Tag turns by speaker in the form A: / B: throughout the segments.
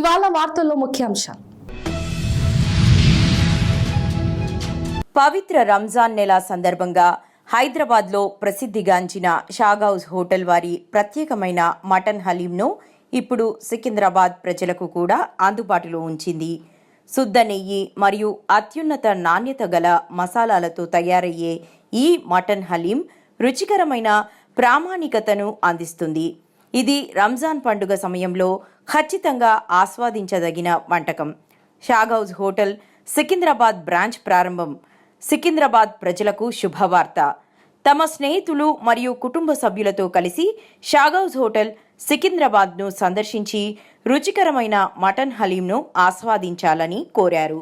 A: ఇవాళ వార్తల్లో ముఖ్యాంశాలు.
B: పవిత్ర రంజాన్ నెల సందర్భంగా హైదరాబాద్లో ప్రసిద్ధిగాంచిన షాగౌజ్ హోటల్ వారి ప్రత్యేకమైన మటన్ హలీంను ఇప్పుడు సికింద్రాబాద్ ప్రజలకు కూడా అందుబాటులో ఉంచింది. శుద్ధ నెయ్యి మరియు అత్యున్నత నాణ్యత గల మసాలాలతో తయారయ్యే ఈ మటన్ హలీం రుచికరమైన ప్రామాణికతను అందిస్తుంది. ఇది రంజాన్ పండుగ సమయంలో ఖచ్చితంగా ఆస్వాదించదగిన వంటకం. షాగౌజ్ హోటల్ సికింద్రాబాద్ బ్రాంచ్ ప్రారంభం సికింద్రాబాద్ ప్రజలకు శుభవార్త. తమ స్నేహితులు మరియు కుటుంబ సభ్యులతో కలిసి షాగౌజ్ హోటల్ సికింద్రాబాద్ను సందర్శించి రుచికరమైన మటన్ హలీంను ఆస్వాదించాలని కోరారు.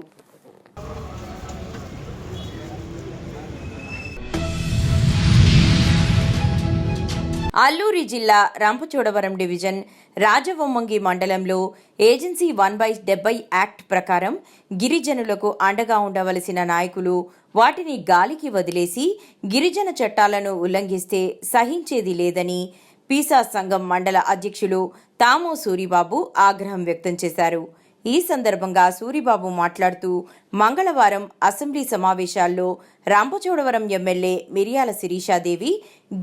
B: అల్లూరి జిల్లా రంపచోడవరం డివిజన్ రాజవొమ్మంగి మండలంలో ఏజెన్సీ 1/70 యాక్ట్ ప్రకారం గిరిజనులకు అండగా ఉండవలసిన నాయకులు వాటిని గాలికి వదిలేసి గిరిజన చట్టాలను ఉల్లంఘిస్తే సహించేది లేదని పీసా సంఘం మండల అధ్యక్షులు తామో సూరిబాబు ఆగ్రహం వ్యక్తం చేశారు. ఈ సందర్భంగా సూరిబాబు మాట్లాడుతూ మంగళవారం అసెంబ్లీ సమావేశాల్లో రంపచోడవరం ఎమ్మెల్యే మిరియాల శిరీషాదేవి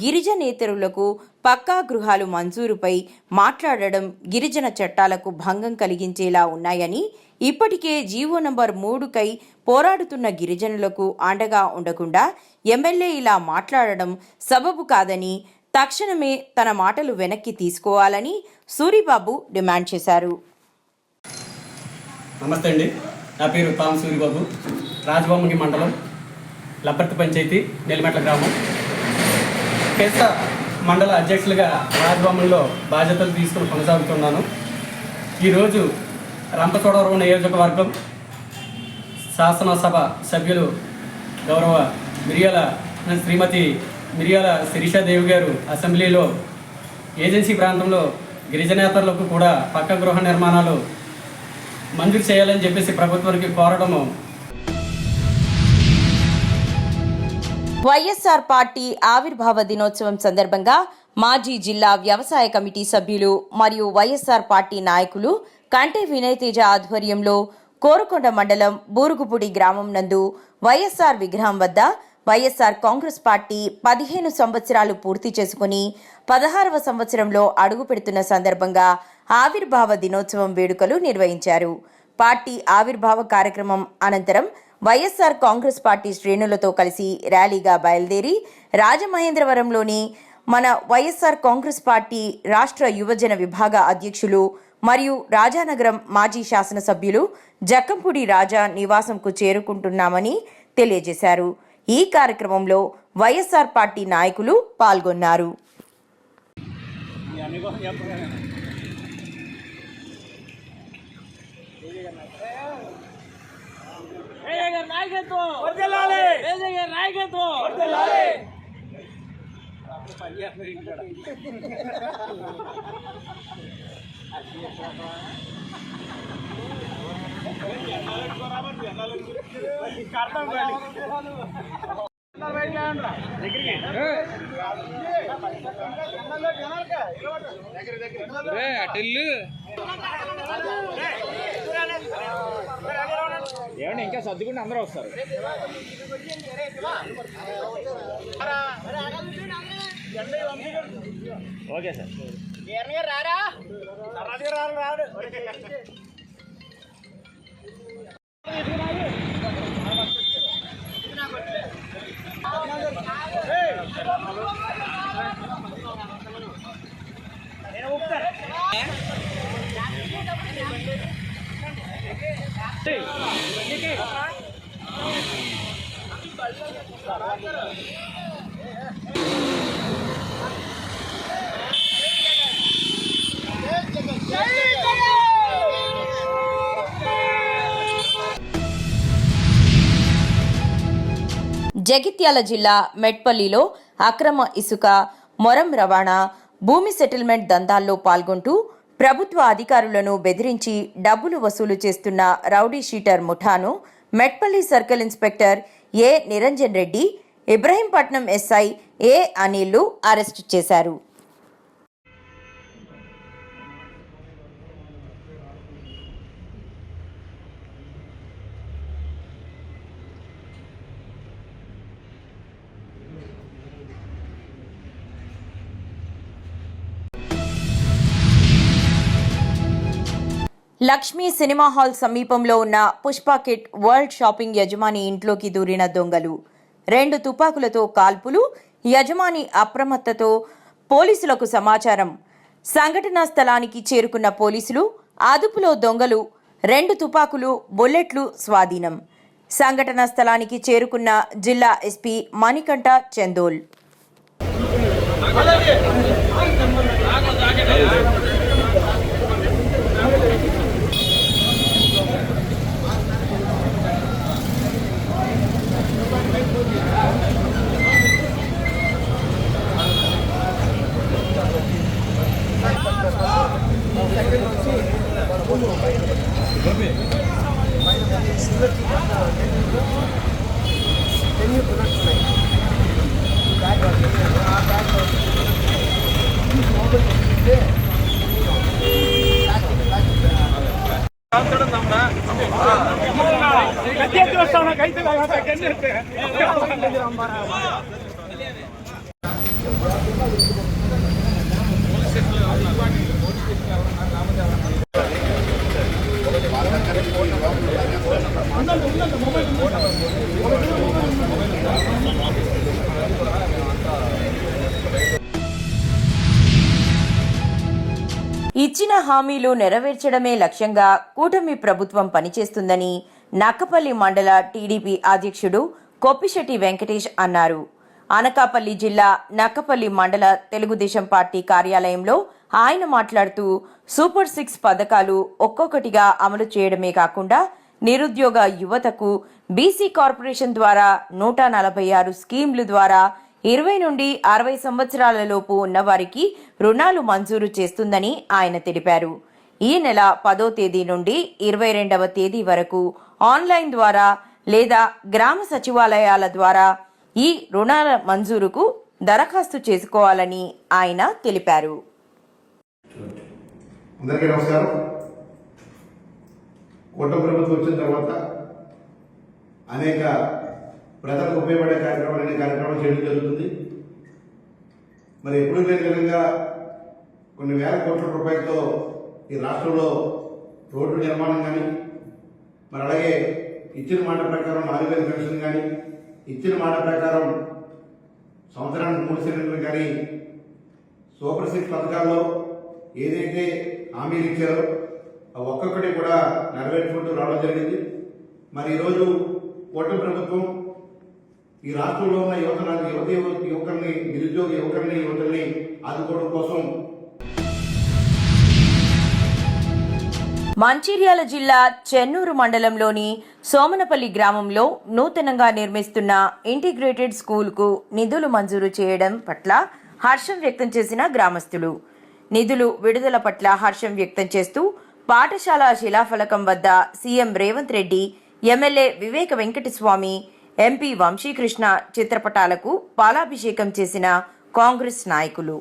B: గిరిజనేతరులకు పక్కా గృహాలు మంజూరుపై మాట్లాడడం గిరిజన చట్టాలకు భంగం కలిగించేలా ఉన్నాయని, ఇప్పటికే జీవో నంబర్ 3కై పోరాడుతున్న గిరిజనులకు అండగా ఉండకుండా ఎమ్మెల్యే ఇలా మాట్లాడడం సబబు కాదని, తక్షణమే తన మాటలు వెనక్కి తీసుకోవాలని సూరిబాబు డిమాండ్ చేశారు.
C: నమస్తే అండి, నా పేరు తాము సూరిబాబు. రాజవొమ్మంగి మండలం లబ్బర్తి పంచాయతీ నెల్లిమెట్ల గ్రామం పేసా మండల అధ్యక్షులుగా రాజవొమ్మంగిలో బాధ్యతలు తీసుకుని కొనసాగుతున్నాను. ఈరోజు రంపచోడవరం నియోజకవర్గం శాసనసభ సభ్యులు గౌరవ శ్రీమతి మిరియాల శిరీషాదేవి గారు అసెంబ్లీలో ఏజెన్సీ ప్రాంతంలో గిరిజనేతరులకు కూడా పక్క గృహ నిర్మాణాలు మంజూరు చేయాలని చెప్పేసి ప్రభుత్వానికి కోరడము.
B: వైఎస్ఆర్ పార్టీ ఆవిర్భావ దినోత్సవం సందర్భంగా మాజీ జిల్లా వ్యవసాయ కమిటీ సభ్యులు మరియు వైఎస్ఆర్ పార్టీ నాయకులు కంటే వినయ్ తేజ ఆధ్వర్యంలో కోరుకొండ మండలం బూరుగుపూడి గ్రామం నందు వైఎస్ఆర్ విగ్రహం వద్ద వైఎస్ఆర్ కాంగ్రెస్ పార్టీ 15 సంవత్సరాలు పూర్తి చేసుకుని 16వ సంవత్సరంలో అడుగుపెడుతున్న సందర్భంగా ఆవిర్భావ దినోత్సవం వేడుకలు నిర్వహించారు. పార్టీ ఆవిర్భావ కార్యక్రమం అనంతరం వైఎస్ఆర్ కాంగ్రెస్ పార్టీ శ్రేణులతో కలిసి ర్యాలీగా బయలుదేరి రాజమహేంద్రవరంలోని మన వైఎస్ఆర్ కాంగ్రెస్ పార్టీ రాష్ట్ర యువజన విభాగ అధ్యక్షులు మరియు రాజానగరం మాజీ శాసనసభ్యులు జక్కంపూడి రాజా నివాసంకు చేరుకుంటున్నామని తెలియజేశారు. ఈ కార్యక్రమంలో వైఎస్ఆర్ పార్టీ నాయకులు పాల్గొన్నారు.
D: ఏమండి ఇంకా సర్దుకుంటే అందరూ వస్తారు. Okay sir. రారా రాడు.
B: జగిత్యాల జిల్లా మెట్పల్లిలో అక్రమ ఇసుక, మొరం రవాణా, భూమి సెటిల్మెంట్ దందాల్లో పాల్గొంటూ ప్రభుత్వ అధికారులను బెదిరించి డబ్బులు వసూలు చేస్తున్న రౌడీ షీటర్ ముఠాను Metpalli circle inspector A Niranjan Reddy, Ibrahimpatnam SI A అనిల్లు అరెస్టు చేశారు. లక్ష్మీ సినిమా హాల్ సమీపంలో ఉన్న పుష్పకిట్ వరల్డ్ షాపింగ్ యజమాని ఇంట్లోకి దూరిన దొంగలు. 2 తుపాకులతో కాల్పులు. యజమాని అప్రమత్తతో పోలీసులకు సమాచారం. సంఘటనా స్థలానికి చేరుకున్న పోలీసులు అదుపులో దొంగలు 2 తుపాకులు, బుల్లెట్లు స్వాధీనం. సంఘటనా స్థలానికి చేరుకున్న జిల్లా ఎస్పీ మణికంఠ చందోల్. ఇచ్చిన హామీలు నెరవేర్చడమే లక్ష్యంగా కూటమి ప్రభుత్వం పనిచేస్తుందని నక్కపల్లి మండల టీడీపీ అధ్యక్షుడు కొప్పిశెట్టి వెంకటేష్ అన్నారు. అనకాపల్లి జిల్లా నక్కపల్లి మండల తెలుగుదేశం పార్టీ కార్యాలయంలో ఆయన మాట్లాడుతూ సూపర్ 6 పథకాలు ఒక్కొక్కటిగా అమలు చేయడమే కాకుండా నిరుద్యోగ యువతకు బీసీ కార్పొరేషన్ ద్వారా 146 స్కీమ్ల ద్వారా 20 నుండి 60 సంవత్సరాల లోపు ఉన్నవారికి రుణాలు మంజూరు చేస్తుందని ఆయన తెలిపారు. ఈ నెల 10వ తేదీ నుండి 22వ తేదీ వరకు ఆన్లైన్ ద్వారా లేదా గ్రామ సచివాలయాల ద్వారా ఈ రుణాల మంజూరుకు దరఖాస్తు చేసుకోవాలని ఆయన తెలిపారు.
E: అందరికీ నమస్కారం. కూటమి ప్రభుత్వం వచ్చిన తర్వాత అనేక ప్రజలకు ఉపయోగపడే కార్యక్రమాలు చేయడం జరుగుతుంది. మరి ఎప్పుడు లేని విధంగా కొన్ని వేల కోట్ల రూపాయలతో ఈ రాష్ట్రంలో రోడ్డు నిర్మాణం కానీ, మరి అలాగే ఇచ్చిన మాట ప్రకారం 4000 పెన్షన్ కానీ, ఇచ్చిన మాట ప్రకారం సంవత్సరానికి 3 సిలిండర్లు కానీ, సూపర్ 6 పథకాల్లో ఏదైతే హామీలు ఇచ్చారో అవి ఒక్కొక్కటి కూడా నెరవేర్చుకుంటూ రావడం జరిగింది. మరి ఈరోజు కూటమి ప్రభుత్వం ఈ రాష్ట్రంలో ఉన్న యువకుల్ని, నిరుద్యోగ యువతుల్ని ఆదుకోవడం కోసం
B: మంచిర్యాల జిల్లా చెన్నూరు మండలంలోని సోమనపల్లి గ్రామంలో నూతనంగా నిర్మిస్తున్న ఇంటిగ్రేటెడ్ స్కూల్కు నిధులు మంజూరు చేయడం పట్ల హర్షం వ్యక్తం చేసిన గ్రామస్తులు. నిధులు విడుదల పట్ల హర్షం వ్యక్తం చేస్తూ పాఠశాల శిలాఫలకం వద్ద సీఎం రేవంత్ రెడ్డి, ఎమ్మెల్యే వివేక వెంకటస్వామి, ఎంపీ వంశీకృష్ణ చిత్రపటాలకు పాలాభిషేకం చేసిన కాంగ్రెస్ నాయకులు.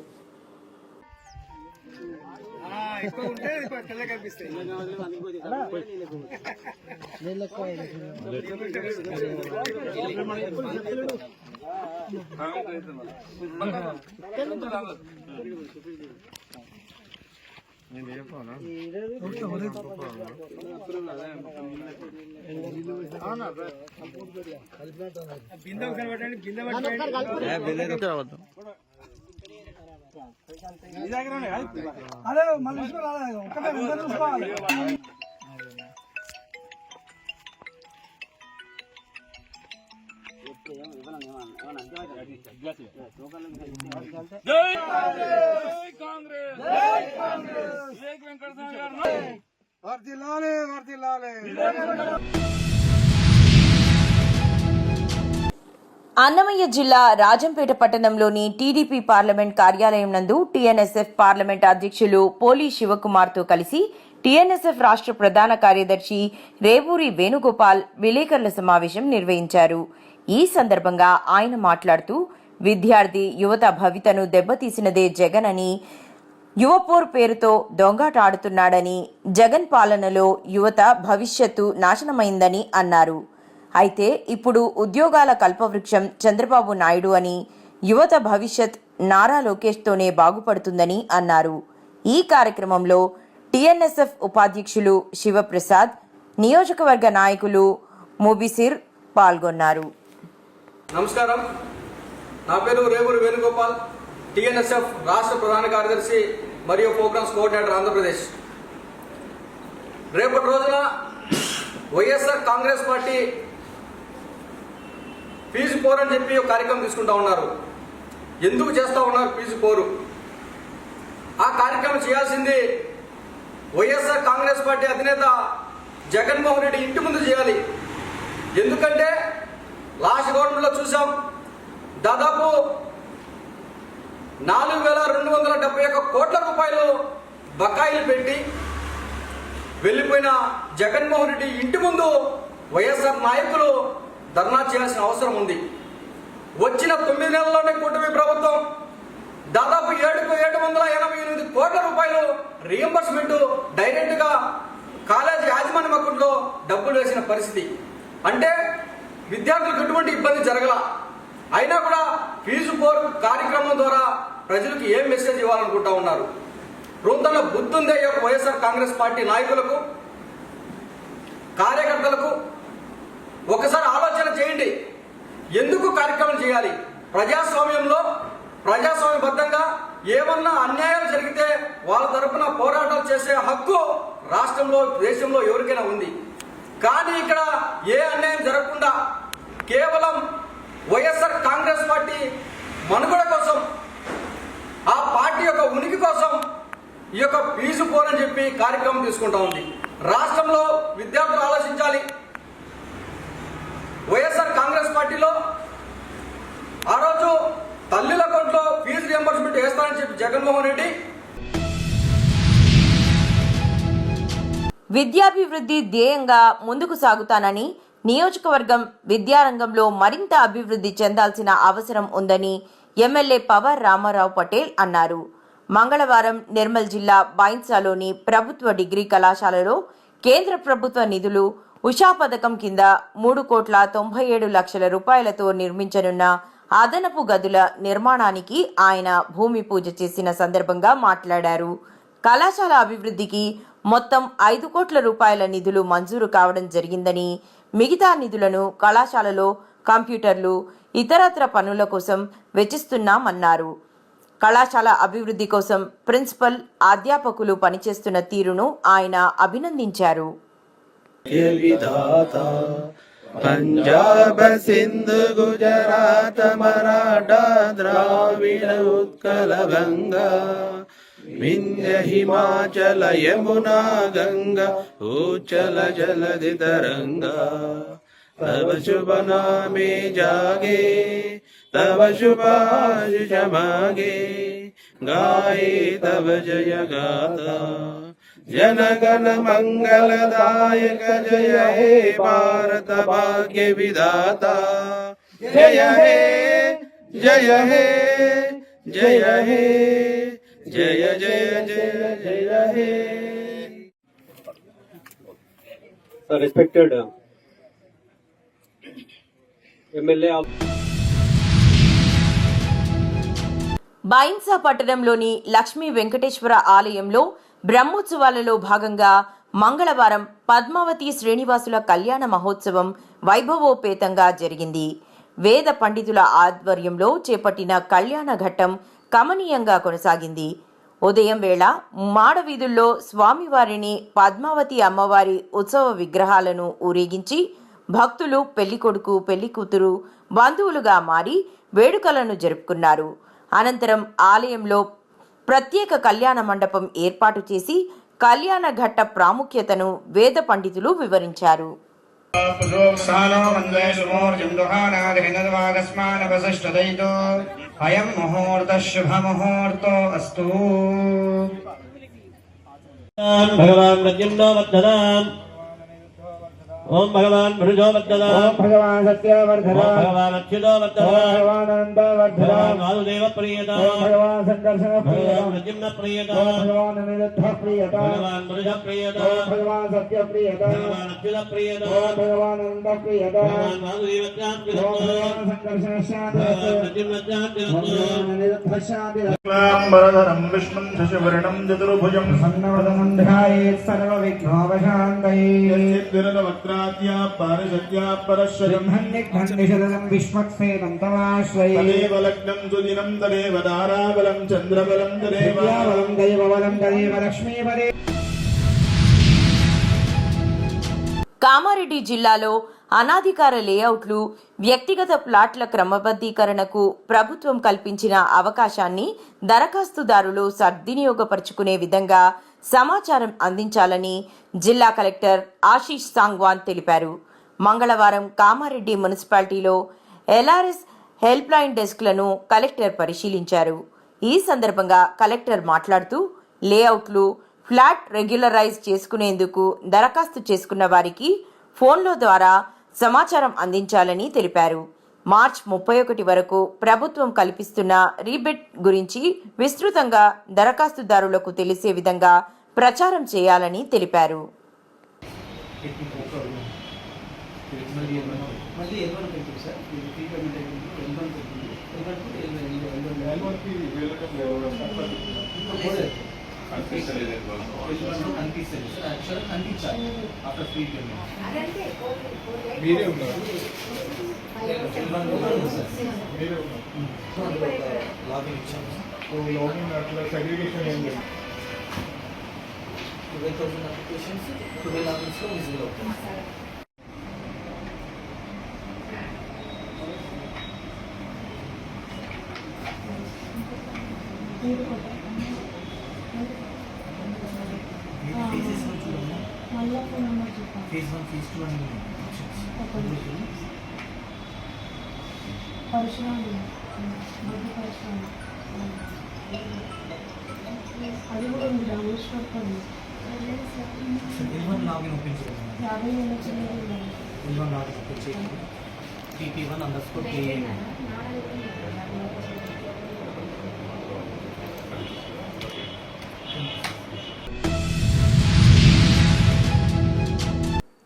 F: అదే మళ్ళీ చూసుకోవాలి.
B: అన్నమయ్య జిల్లా రాజంపేట పట్టణంలోని టీడీపీ పార్లమెంట్ కార్యాలయం నందు టీఎన్ఎస్ఎఫ్ పార్లమెంట్ అధ్యక్షులు పోలి శివకుమార్తో కలిసి టీఎన్ఎస్ఎఫ్ రాష్ట్ర ప్రధాన కార్యదర్శి రేవూరి వేణుగోపాల్ విలేకరుల సమావేశం నిర్వహించారు. ఈ సందర్భంగా ఆయన మాట్లాడుతూ విద్యార్థి యువత భవితను దెబ్బతీసినదే జగన్ అని, యువపోర్ పేరుతో దొంగాట ఆడుతున్నాడని, జగన్ పాలనలో యువత భవిష్యత్తు నాశనమైందని అన్నారు. అయితే ఇప్పుడు ఉద్యోగాల కల్పవృక్షం చంద్రబాబు నాయుడు అని, యువత భవిష్యత్ నారా లోకేష్తోనే బాగుపడుతుందని అన్నారు. ఈ కార్యక్రమంలో టిఎన్ఎస్ఎఫ్ ఉపాధ్యక్షులు శివప్రసాద్, నియోజకవర్గ నాయకులు ముబిసిర్ పాల్గొన్నారు.
G: నమస్కారం, నా పేరు రేవూరి వేణుగోపాల్, టిఎన్ఎస్ఎఫ్ రాష్ట్ర ప్రధాన కార్యదర్శి మరియు ప్రోగ్రామ్స్ కోఆర్డినేటర్ ఆంధ్రప్రదేశ్. రేపటి రోజున వైఎస్ఆర్ కాంగ్రెస్ పార్టీ ఫీజు పోరు అని చెప్పి ఒక కార్యక్రమం తీసుకుంటా ఉన్నారు. ఎందుకు చేస్తూ ఉన్నారు ఫీజు పోరు? ఆ కార్యక్రమం చేయాల్సింది వైఎస్ఆర్ కాంగ్రెస్ పార్టీ అధినేత జగన్మోహన్ రెడ్డి ఇంటి ముందు చేయాలి. ఎందుకంటే లాస్ట్ గవర్నమెంట్లో చూసాం, దాదాపు 4,271 కోట్ల రూపాయలు బకాయిలు పెట్టి వెళ్ళిపోయిన జగన్మోహన్ రెడ్డి ఇంటి ముందు వైఎస్ఆర్ నాయకులు ధర్నా చేయాల్సిన అవసరం ఉంది. వచ్చిన 9 నెలల్లోనే కూటమి ప్రభుత్వం దాదాపు 788 కోట్ల రూపాయలు రీఎంబర్స్మెంట్ డైరెక్ట్గా కాలేజీ యాజమాన్యం అకౌంట్లో డబ్బులు వేసిన పరిస్థితి. అంటే విద్యార్థులకు ఎటువంటి ఇబ్బంది జరగల. అయినా కూడా ఫీజు పోరు కార్యక్రమం ద్వారా ప్రజలకు ఏం మెసేజ్ ఇవ్వాలనుకుంటా ఉన్నారు? రూపంలో బుద్ధుందే వైఎస్ఆర్ కాంగ్రెస్ పార్టీ నాయకులకు, కార్యకర్తలకు ఒకసారి ఆలోచన చేయండి. ఎందుకు కార్యక్రమం చేయాలి? ప్రజాస్వామ్యంలో ప్రజాస్వామ్యబద్ధంగా ఏమన్నా అన్యాయాలు జరిగితే వాళ్ళ తరఫున పోరాటాలు చేసే హక్కు రాష్ట్రంలో, దేశంలో ఎవరికైనా ఉంది. కానీ ఇక్కడ ఏ అన్యాయం జరగకుండా కేవలం వైఎస్ఆర్ కాంగ్రెస్ పార్టీ మనుగడ కోసం, ఆ పార్టీ యొక్క ఉనికి కోసం ఈ యొక్క ఫీజు పోరని చెప్పి కార్యక్రమం తీసుకుంటా ఉంది. రాష్ట్రంలో విద్యార్థులు ఆలోచించాలి. వైఎస్ఆర్ కాంగ్రెస్ పార్టీలో ఆ రోజు తల్లుల అకౌంట్లో ఫీజు రియంబర్స్మెంట్ వేస్తానని చెప్పి జగన్మోహన్ రెడ్డి
B: విద్యాభివృద్ధి ధ్యేయంగా ముందుకు సాగుతానని, నియోజకవర్గం విద్యారంగంలో మరింత అభివృద్ధి చెందాల్సిన అవసరం ఉందని ఎమ్మెల్యే పవర్ రామారావు పటేల్ అన్నారు. మంగళవారం నిర్మల్ జిల్లా బైన్సాలోని ప్రభుత్వ డిగ్రీ కళాశాలలో కేంద్ర ప్రభుత్వ నిధులు ఉషా పథకం కింద 3,97,00,000 రూపాయలతో నిర్మించనున్న అదనపు గదుల నిర్మాణానికి ఆయన భూమి పూజ చేసిన సందర్భంగా మాట్లాడారు. కళాశాల అభివృద్ధికి మొత్తం 5 కోట్ల రూపాయల నిధులు మంజూరు కావడం జరిగిందని, మిగతా నిధులను కళాశాలలో కంప్యూటర్లు, ఇతరత్ర పనుల కోసం వెచ్చిస్తున్నామన్నారు. కళాశాల అభివృద్ధి కోసం ప్రిన్సిపల్, అధ్యాపకులు పనిచేస్తున్న తీరును ఆయన అభినందించారు.
H: పంజాబ్, సింధ్, గుజరాత్, మరాఠా, ద్రావిడ, ఉత్కల, గంగా, వింధ్య, హిమాచల, యమునా, గంగా, ఉచ్చల, జలధి తరంగా. तब शुभ नामे जागे, तब शुभाशिष मागे, गाये तब जय गाथा. जन गण मंगलदायक जय हे भारत भाग्य विधाता. जय हे जय हे जय हे जय जय जय जय हे.
I: Respected MLA of
B: బైన్సా పట్టణంలోని లక్ష్మీ వెంకటేశ్వర ఆలయంలో బ్రహ్మోత్సవాలలో భాగంగా మంగళవారం పద్మావతి శ్రీనివాసుల కళ్యాణ మహోత్సవం వైభవోపేతంగా జరిగింది. వేద పండితుల ఆధ్వర్యంలో చేపట్టిన కళ్యాణ ఘట్టం కమనీయంగా కొనసాగింది. ఉదయం వేళ మాడవీధుల్లో స్వామివారిని, పద్మావతి అమ్మవారి ఉత్సవ విగ్రహాలను ఊరేగించి భక్తులు పెళ్లికొడుకు, పెళ్లికూతురు బంధువులుగా మారి వేడుకలను జరుపుకున్నారు. అనంతరం ఆలయంలో ప్రత్యేక కళ్యాణ మండపం ఏర్పాటు చేసి కళ్యాణ ఘట్ట ప్రాముఖ్యతను వేద పండితులు వివరించారు.
I: భగవాన్ ప్రద్యుమ్నో వర్ధతాం ओम भगवान भृजो वर्धदा
D: ओम भगवान सत्यवर्धन
I: ओम भगवान अच्युतो वर्धदा
D: ओम भगवान अनंतवर्धन
I: भगवान वासुदेव प्रियता
D: ओम भगवान संकर्षण प्रियता
I: भगवान नृसिंह प्रियता
D: ओम भगवान अनिरुद्ध प्रियता
I: भगवान भृज प्रियता
D: ओम भगवान सत्य प्रियता
I: भगवान अच्युत प्रियता
D: ओम भगवान अनंत प्रियता
I: भगवान वासुदेव
D: ओम भगवान संकर्षण शांति
I: भगवान नृसिंह शांति
D: ओम भगवान अनिरुद्ध शांति
H: शुक्लांबरधरं विष्णुं शशिवर्णं चतुर्भुजं
D: सन्नवदनं ध्यायेत् सर्वविघ्नोपशान्तये
H: वक्त्राद्या पारिषद्या परश्वरं
D: ब्रह्मण्यघ्ननिषदं विश्वक्सेनं तमाश्रये
H: तदेव लग्नं सुदिनं तदेव ताराबलं चन्द्रबलं तदेव
D: विद्याबलं दैवबलं तदेव लक्ष्मीपदे
B: కామారెడ్డి జిల్లాలో అనాధికార లేఅవుట్లు వ్యక్తిగత ప్లాట్ల క్రమబద్ధీకరణకు ప్రభుత్వం కల్పించిన అవకాశాన్ని దరఖాస్తుదారులు సద్వినియోగపరుచుకునే విధంగా సమాచారం అందించాలని జిల్లా కలెక్టర్ ఆశీష్ సాంగ్వాన్ తెలిపారు. మంగళవారం కామారెడ్డి మున్సిపాలిటీలో ఎల్ఆర్ఎస్ హెల్ప్ లైన్ డెస్క్లను కలెక్టర్ పరిశీలించారు. ఈ సందర్భంగా కలెక్టర్ మాట్లాడుతూ లేఅవుట్లు ఫ్లాట్ రెగ్యులరైజ్ చేసుకునేందుకు దరఖాస్తు చేసుకున్న వారికి ఫోన్ల ద్వారా సమాచారం అందించాలని తెలిపారు. మార్చి 31 వరకు ప్రభుత్వం కల్పిస్తున్న రీబేట్ గురించి విస్తృతంగా దరఖాస్తుదారులకు తెలిసే విధంగా ప్రచారం చేయాలని తెలిపారు.
J: అది కూడా ఉంది డౌన్లోడ్ చేసుకోండి. లాగిన్ ఓపెన్ చేయండి. 50 వేల చిల్లర లాగిన్ ఓపెన్ చేయండి. PP1_KA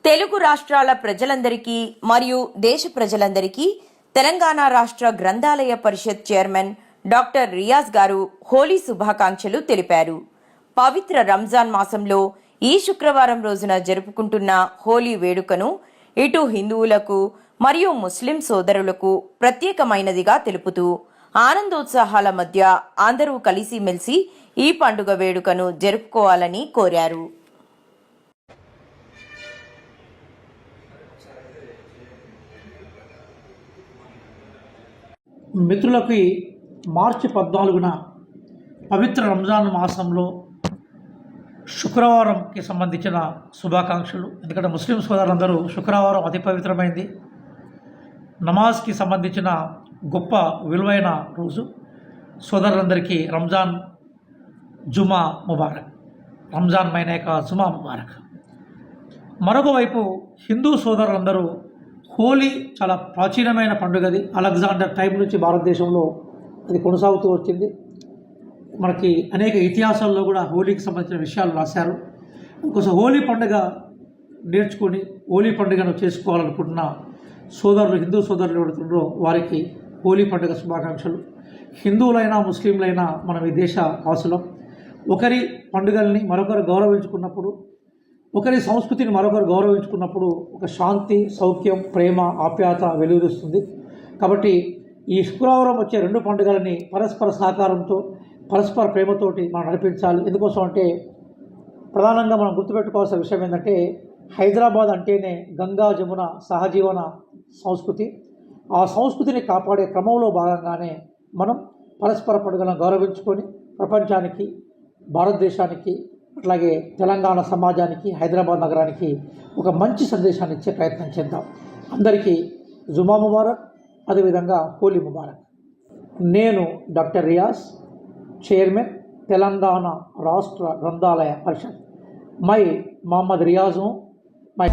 B: తెలుగు రాష్ట్రాల ప్రజలందరికీ మరియు దేశ ప్రజలందరికీ తెలంగాణ రాష్ట్ర గ్రంథాలయ పరిషత్ చైర్మన్ డాక్టర్ రియాజ్ గారు హోలీ శుభాకాంక్షలు తెలిపారు. పవిత్ర రంజాన్ మాసంలో ఈ శుక్రవారం రోజున జరుపుకుంటున్న హోలీ వేడుకను ఇటు హిందువులకు మరియు ముస్లిం సోదరులకు ప్రత్యేకమైనదిగా తెలుపుతూ ఆనందోత్సాహాల మధ్య అందరూ కలిసిమెలిసి ఈ పండుగ వేడుకను జరుపుకోవాలని కోరారు.
F: మిత్రులకి మార్చి 14న పవిత్ర రంజాన్ మాసంలో శుక్రవారంకి సంబంధించిన శుభాకాంక్షలు. ఎందుకంటే ముస్లిం సోదరులందరూ శుక్రవారం అతి పవిత్రమైంది, నమాజ్కి సంబంధించిన గొప్ప విలువైన రోజు. సోదరులందరికీ రంజాన్ జుమా ముబారక్, రంజాన్ మైనేక జుమా ముబారక్. మరొక వైపు హిందూ సోదరులందరూ హోలీ చాలా ప్రాచీనమైన పండుగది. అలెగ్జాండర్ టైం నుంచి భారతదేశంలో అది కొనసాగుతూ వచ్చింది. మనకి అనేక ఇతిహాసాల్లో కూడా హోలీకి సంబంధించిన విషయాలు రాశారు. ఇంకోసం హోలీ పండుగ నేర్చుకొని హోలీ పండుగను చేసుకోవాలనుకుంటున్న సోదరులు, హిందూ సోదరులు ఎవరుతున్నారో వారికి హోలీ పండుగ శుభాకాంక్షలు. హిందువులైనా ముస్లింలైనా మనం ఈ దేశ వాసులం. ఒకరి పండుగల్ని మరొకరు గౌరవించుకున్నప్పుడు, ఒకరి సంస్కృతిని మరొకరు గౌరవించుకున్నప్పుడు ఒక శాంతి, సౌఖ్యం, ప్రేమ, ఆప్యాయత వెలువరుస్తుంది. కాబట్టి ఈ శుక్రవారం వచ్చే 2 పండుగలని పరస్పర సహకారంతో, పరస్పర ప్రేమతోటి మనం నడిపించాలి. ఎందుకోసం అంటే ప్రధానంగా మనం గుర్తుపెట్టుకోవాల్సిన విషయం ఏంటంటే, హైదరాబాద్ అంటేనే గంగా జమున సహజీవన సంస్కృతి. ఆ సంస్కృతిని కాపాడే క్రమంలో భాగంగానే మనం పరస్పర పండుగలను గౌరవించుకొని ప్రపంచానికి, భారతదేశానికి, అట్లాగే తెలంగాణ సమాజానికి, హైదరాబాద్ నగరానికి ఒక మంచి సందేశాన్ని ఇచ్చే ప్రయత్నం చేద్దాం. అందరికీ జుమా ముబారక్, అదేవిధంగా హోలీ ముబారక్. నేను డాక్టర్ రియాజ్, చైర్మన్ తెలంగాణ రాష్ట్ర గ్రంథాలయ పరిషత్. మై మొహమ్మద్ రియాజ్. మై